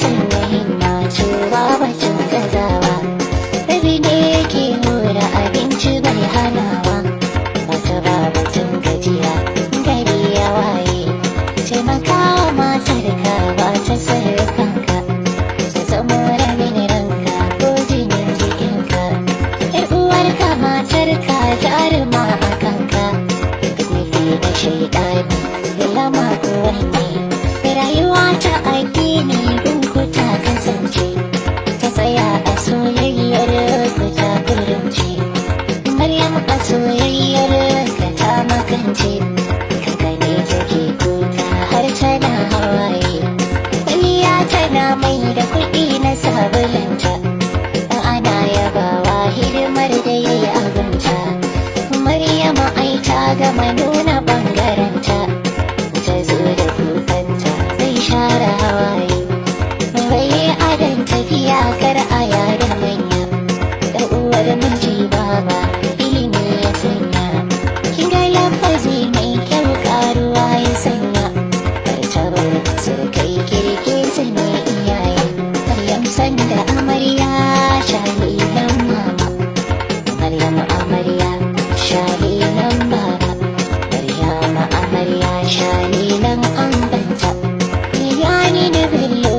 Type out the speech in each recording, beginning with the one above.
sanya himma cewa batun gazawa. Rabi ne ke hura abinci bai hanawa, wata ba batun gajiya gari ya waye. Taimakawa matarka ba ta sarrafanka, ta zama rabin ranka ko jinin jikinka. Yar uwarka matarka jaruma a kanka, duk nufi na shaidani da lama kowanne. Rayuwa ta addini gunku ta kasance, ta tsaya a soyayyar ku ta kurumce. Maryam a soyayyar ka ta makance, kanka ne take kuka har tana hawaye. Kwalliya tana mai da kuɗi na sabulanta, dan ana yabawa hidimar da yayi abinta. Maryam ai ta gama nuna ɓangarenta, ta zo da kukanta zai share hawaye. Bai adon tafiya kar a yada manya, da uwar miji baba ilimi ya sanya. Kin ga lafazi mai kyau karuwa ya sanya, martabar surkai kirki su ne iyaye. Maryam sanda amarya shalilan mama, Maryam amarya shalilan baba, Maryam amarya shalilan ambanta. Miliyani na bello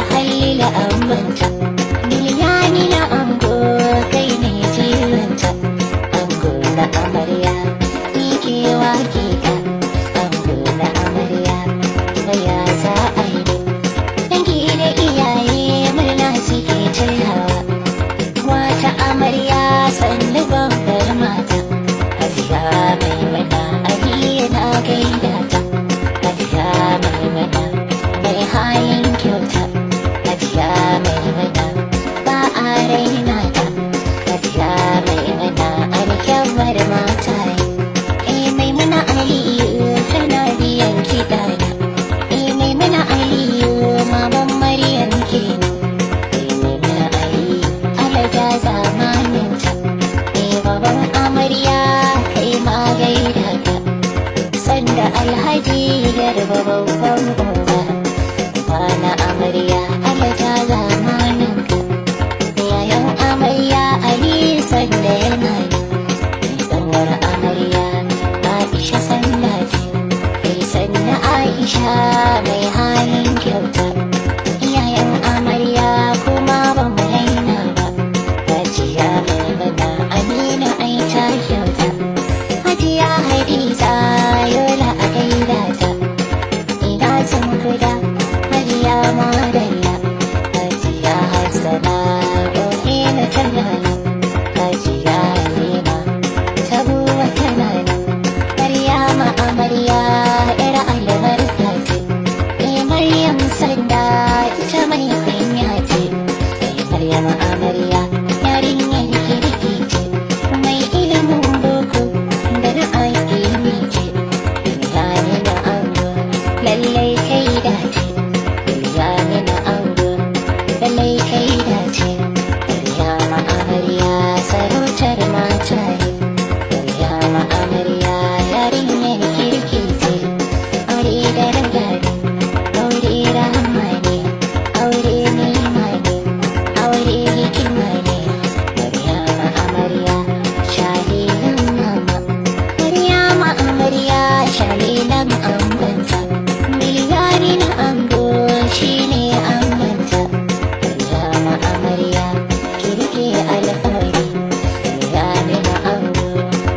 halila ambanta, miliyani na ango kai ne jiranta. Ango na amarya ni ke wake ka, ango na amarya ya za a yi. Dangi da iyaye murna suke tayawa, wata amarya sannu babbar mata. Hajiya mai mana aliyu na gaida ta, Hajiya mai mana mai halin kyauta, Hajiya mai mana ba a raina ta, Hajiya mai mana alkyawar mata. Mai mana aliyu tana biyan kiɗa na, mai mana aliyu maman Maryam kenan. Mai mana aliyu alaja zamaninta, baban amarya kai ma gaida ka. Sanda alhaji garba babban uba, kwana amarya alaja zamaninka. Yayan amarya ali sanda yana yi, ɗanwar amarya Aisha sanda ce. Sanna Aisha mai halin kyauta, iyayen amarya kuma ba mu raina ba. Hajiya mai mana Amina ai ta kyauta, Hajiya Hadiza yola a gaida ta. Ina sun kuda Hajiya Madalla, Hajiya Hassana Ohina tana nan, Hajiya Halima Tabuwa tana nan. Maryama amarya yar albarka ce, Maryam sanda ita mai kunya ce. Maryama amarya yarinyar kirki ce, mai ilimin boko da na addini ce. Biliyani na ango lallai kai dace, Biliyani na ango lallai kai dace. Maryama amarya sarautar mata ne, Maryama amarya yarinyar kirki ce. Aure da ragari, aure rahama ne, aure nima ne, aure hikima ne. Maryama amarya shalilan mama, Maryama amarya shalilan ambanta. Miliyani na ango shine ambanta. Maryama amarya kirki alfahari, Miliyani na ango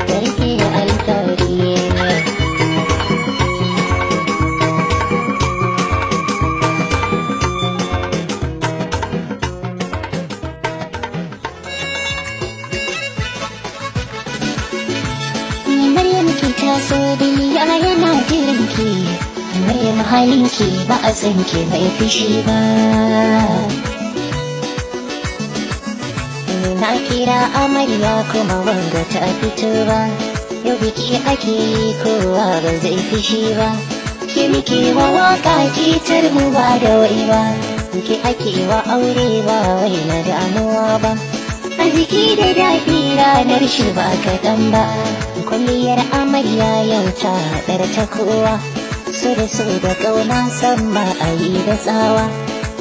kirki alfahari. Maryam ki taso biliya yana jiranki, Maryam halinki ba a tsinke mai fushi ba. Na kira amarya kuma wanga ta fito ba, yau biki ake yi kowa ba zai fushi ba. Ki muke wa waka kitar mu ba da wai ba, ki ake wa aure ba wai na damuwa ba. A jiki da daɗi ranar shi ba kaɗan ba, kwalliyar amarya yau ta haɗar ta kowa. So da so da ƙauna san ba a yi da tsawa,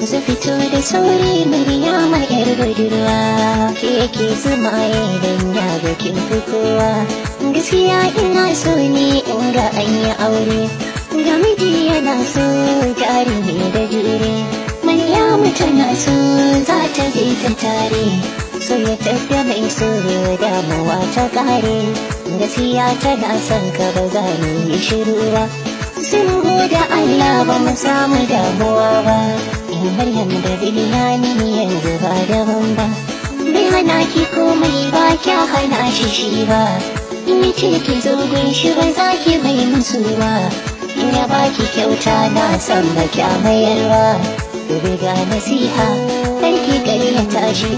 Su fito da sauri Maryama yar budurwa, ke sumaye dan ya ga kin fi kowa. Gaskiya ina so ne in ga an yi aure, ga miji yana so jarumi da jure. Maryamu tana so za ta je ta tare, so ya tafiya mai so damuwa ta kare. Gaskiya tana son ka ba za mu yi shiru ba, sun da Allah ba mu samu damuwa ba. Maryam da Bilyani yanzu ba daban ba, bai hana ki komai ba kya hana shi ba. In ce ki zo gun shi ba za ki mai musu ba, in ya baki kyauta na san ba kya mayar ba. Gobe ga nasiha kar ki karyata shi.